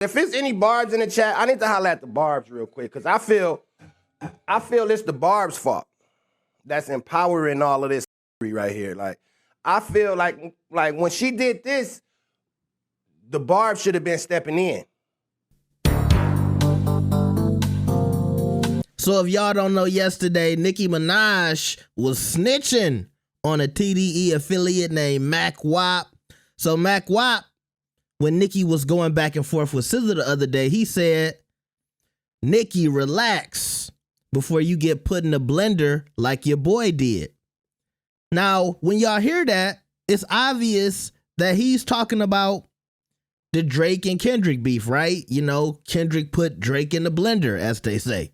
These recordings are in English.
If it's any Barbz in the chat, I need to holler at the Barbz real quick, because I feel it's the Barbz fault that's empowering all of this right here. Like, I feel like when she did this, the Barbz should have been stepping in. So if y'all don't know, yesterday, Nicki Minaj was snitching on a TDE affiliate named Mackwop. So Mackwop, when Nicki was going back and forth with SZA the other day, he said, "Nicki, relax before you get put in a blender like your boy did." Now, when y'all hear that, it's obvious that he's talking about the Drake and Kendrick beef, right? You know, Kendrick put Drake in the blender, as they say.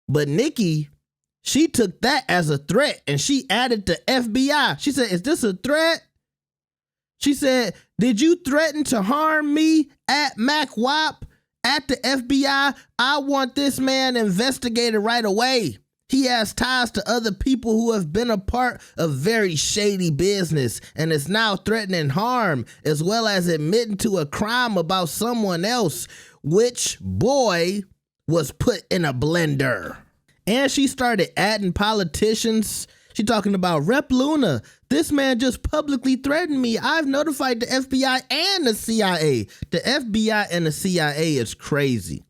But Nicki, she took that as a threat and she added the FBI. She said, "Is this a threat?" She said, "Did you threaten to harm me at Mackwop, at the FBI? I want this man investigated right away. He has ties to other people who have been a part of very shady business and is now threatening harm, as well as admitting to a crime about someone else, which boy was put in a blender." And she started adding politicians. She talking about Rep Luna. "This man just publicly threatened me. I've notified the FBI and the CIA." The FBI and the CIA is crazy.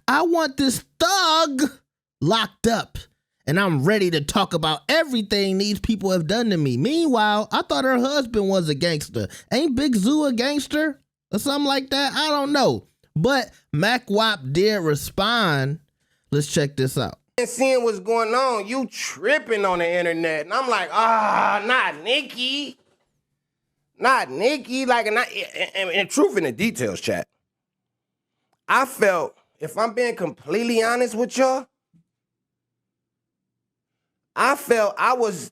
"I want this thug locked up, and I'm ready to talk about everything these people have done to me." Meanwhile, I thought her husband was a gangster. Ain't Big Zoo a gangster or something like that? I don't know. But Mackwop did respond. Let's check this out. And seeing what's going on, you tripping on the internet. And I'm like, not Nicki. Not Nicki. Like, and truth in the details, chat. I felt, if I'm being completely honest with y'all, I felt I wasn't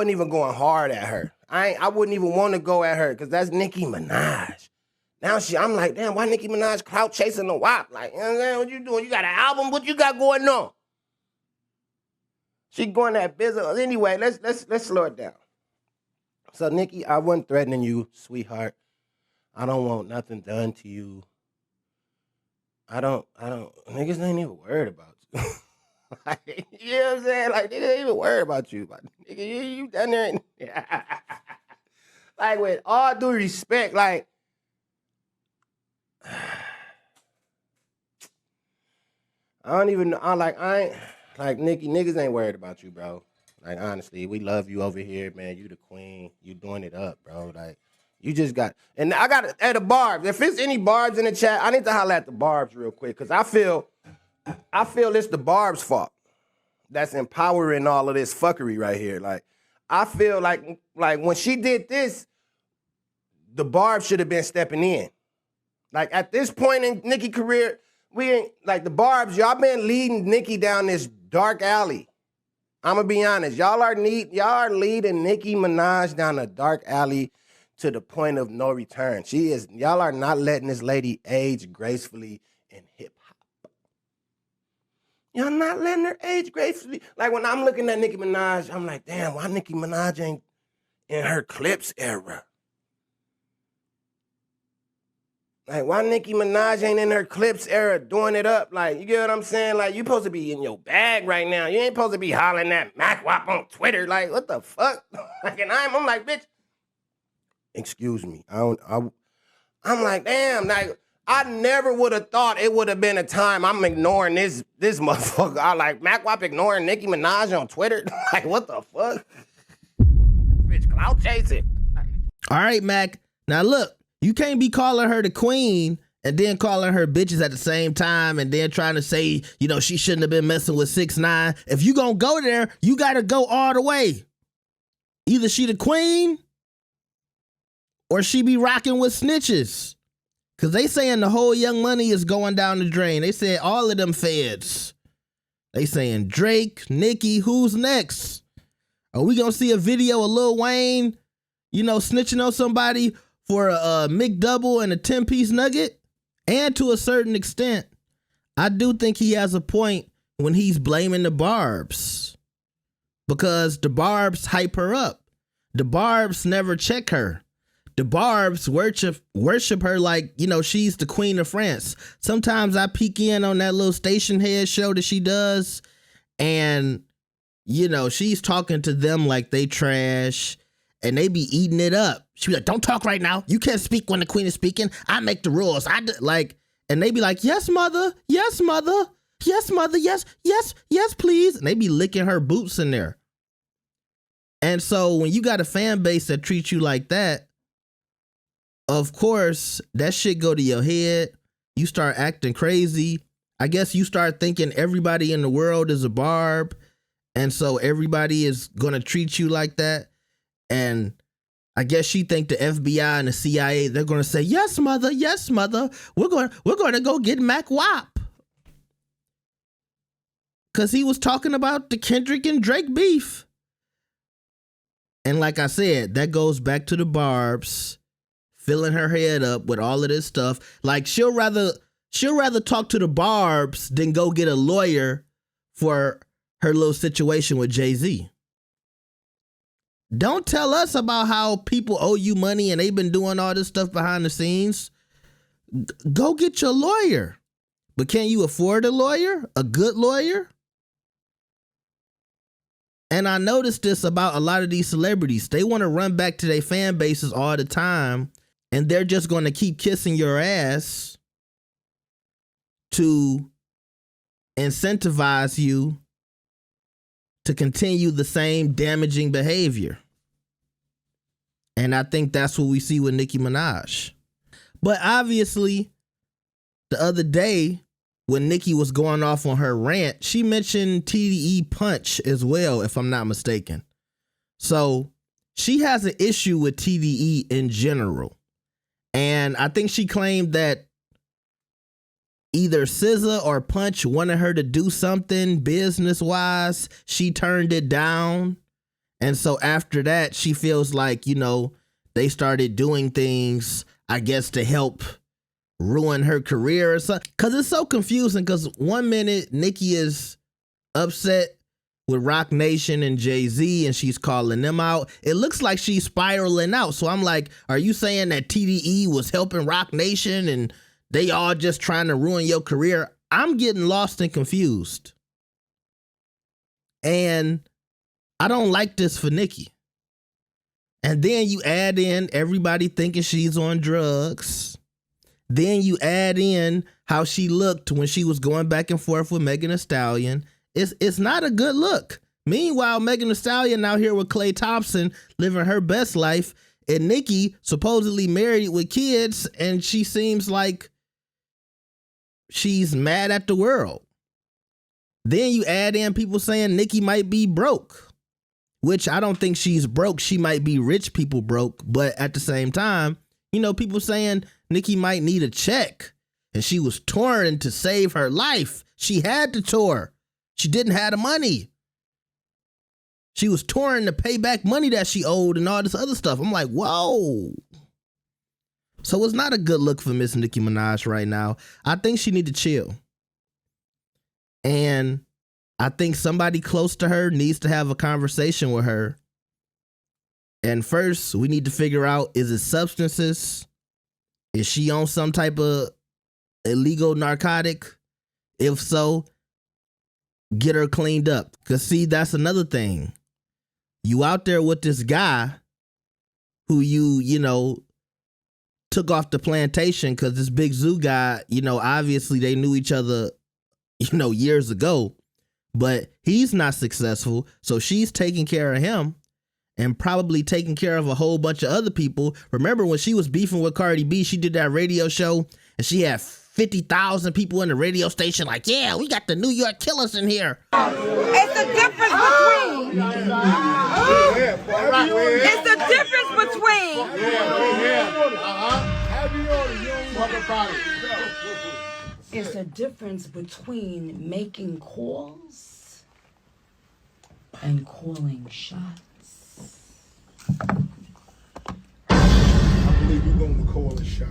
even going hard at her. I wouldn't even want to go at her, because that's Nicki Minaj. Now I'm like, damn, why Nicki Minaj clout chasing the WAP? Like, you know what I'm saying? What you doing? You got an album? What you got going on? She going that business. Anyway, let's slow it down. So, Nicki, I wasn't threatening you, sweetheart. I don't want nothing done to you. I don't, niggas ain't even worried about you. Like, you know what I'm saying? Like, niggas ain't even worried about you. But, nigga, you down there. Like, with all due respect, like, Nicki, niggas ain't worried about you, bro. Like, honestly, we love you over here, man. You the queen. You doing it up, bro. Like, you just got, and I got at the Barbz. If it's any Barbz in the chat, I need to holler at the Barbz real quick, because I feel it's the Barbz fault that's empowering all of this fuckery right here. Like, I feel like when she did this, the Barbz should have been stepping in. Like, at this point in Nicki's career, we ain't, like, the Barbz, y'all been leading Nicki down this dark alley. I'm gonna be honest. Y'all are leading Nicki Minaj down a dark alley to the point of no return. Y'all are not letting this lady age gracefully in hip-hop. Y'all not letting her age gracefully. Like, when I'm looking at Nicki Minaj, I'm like, damn, why Nicki Minaj ain't in her Clips era? Like, why Nicki Minaj ain't in her Clips era doing it up? Like, you get what I'm saying? Like, you supposed to be in your bag right now. You ain't supposed to be hollering at Mackwop on Twitter. Like, what the fuck? Like, and I'm like, bitch, excuse me. I'm like, damn, like, I never would have thought it would have been a time I'm ignoring this motherfucker. I like Mackwop ignoring Nicki Minaj on Twitter. Like, what the fuck? Bitch, clout chasing. All right, Mac. Now, look. You can't be calling her the queen and then calling her bitches at the same time and then trying to say, you know, she shouldn't have been messing with 6ix9ine. If you gonna go there, you gotta go all the way. Either she the queen or she be rocking with snitches. Cause they saying the whole Young Money is going down the drain. They said all of them feds. They saying Drake, Nicki, who's next? Are we gonna see a video of Lil Wayne, you know, snitching on somebody for a McDouble and a 10-piece nugget? And to a certain extent, I do think he has a point when he's blaming the Barbz, because the Barbz hype her up. The Barbz never check her. the Barbz worship her like, you know, she's the queen of France. Sometimes I peek in on that little station head show that she does, and, you know, she's talking to them like they trash, and they be eating it up. She be like, don't talk right now. You can't speak when the queen is speaking. I make the rules. And they be like, yes, mother. Yes, mother. Yes, mother. Yes, yes, yes, please. And they be licking her boots in there. And so when you got a fan base that treats you like that, of course, that shit go to your head. You start acting crazy. I guess you start thinking everybody in the world is a Barb. And so everybody is going to treat you like that. And I guess she think the FBI and the CIA, they're going to say, yes, mother. Yes, mother. We're going to go get Mackwop. Because he was talking about the Kendrick and Drake beef. And like I said, that goes back to the Barbz filling her head up with all of this stuff. Like she'll rather talk to the Barbz than go get a lawyer for her little situation with Jay-Z. Don't tell us about how people owe you money and they've been doing all this stuff behind the scenes. Go get your lawyer. But can you afford a lawyer? A good lawyer? And I noticed this about a lot of these celebrities. They want to run back to their fan bases all the time, and they're just going to keep kissing your ass to incentivize you to continue the same damaging behavior. And I think that's what we see with Nicki Minaj. But obviously, the other day, when Nicki was going off on her rant, she mentioned TDE Punch as well, if I'm not mistaken. So she has an issue with TDE in general. And I think she claimed that either SZA or Punch wanted her to do something business-wise. She turned it down. And so after that, she feels like, you know, they started doing things, I guess, to help ruin her career or something. Because it's so confusing, because one minute Nicki is upset with Roc Nation and Jay-Z and she's calling them out. It looks like she's spiraling out. So I'm like, are you saying that TDE was helping Roc Nation and they all just trying to ruin your career? I'm getting lost and confused. And I don't like this for Nicki. And then you add in everybody thinking she's on drugs. Then you add in how she looked when she was going back and forth with Megan Thee Stallion. It's not a good look. Meanwhile, Megan Thee Stallion out here with Klay Thompson living her best life, and Nicki supposedly married with kids, and she seems like she's mad at the world. Then you add in people saying Nicki might be broke, which I don't think she's broke. She might be rich people broke, but at the same time, you know, people saying Nicki might need a check and she was touring to save her life. She had to tour. She didn't have the money. She was touring to pay back money that she owed and all this other stuff. I'm like, whoa. So it's not a good look for Miss Nicki Minaj right now. I think she need to chill. And I think somebody close to her needs to have a conversation with her. And first, we need to figure out, is it substances? Is she on some type of illegal narcotic? If so, get her cleaned up. Because see, that's another thing. You out there with this guy who you know, took off the plantation because this Big Zoo guy, you know, obviously they knew each other, you know, years ago. But he's not successful, so she's taking care of him. And probably taking care of a whole bunch of other people. Remember when she was beefing with Cardi B, she did that radio show and she had 50,000 people in the radio station like, yeah, we got the New York killers in here. It's the difference between. It's the difference between. It's a difference between making calls and calling shots. I believe you're going to call the shots.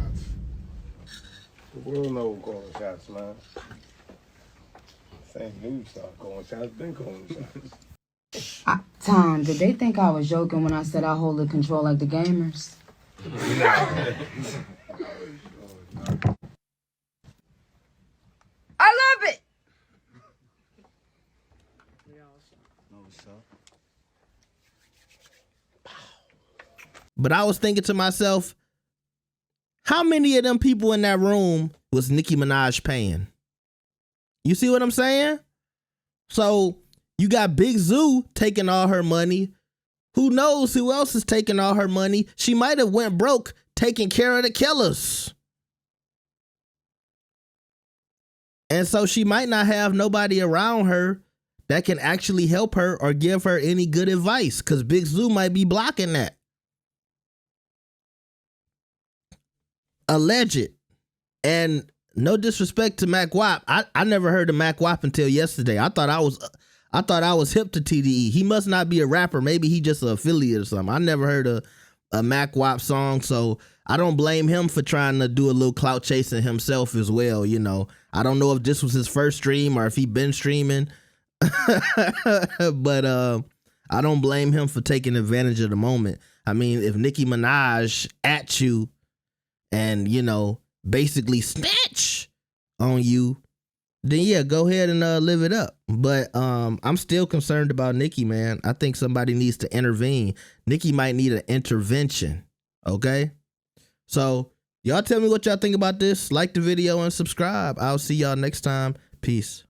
The world knows calling shots, man. Same news start calling shots, been calling shots. Tom, did they think I was joking when I said I hold the control like the gamers? I love it. But I was thinking to myself, how many of them people in that room was Nicki Minaj paying? You see what I'm saying? So you got Big Zoo taking all her money. Who knows who else is taking all her money? She might have went broke taking care of the killers. And so she might not have nobody around her that can actually help her or give her any good advice, because Big Zoo might be blocking that. Alleged. And no disrespect to Mackwop. I never heard of Mackwop until yesterday. I thought I was hip to TDE. He must not be a rapper. Maybe he just an affiliate or something. I never heard a Mackwop song, so I don't blame him for trying to do a little clout chasing himself as well. You know, I don't know if this was his first stream or if he been streaming, but I don't blame him for taking advantage of the moment. I mean, if Nicki Minaj at you and, you know, basically snitch on you, then yeah, go ahead and live it up. But I'm still concerned about Nicki, man. I think somebody needs to intervene. Nicki might need an intervention, okay? So y'all tell me what y'all think about this. Like the video and subscribe. I'll see y'all next time. Peace.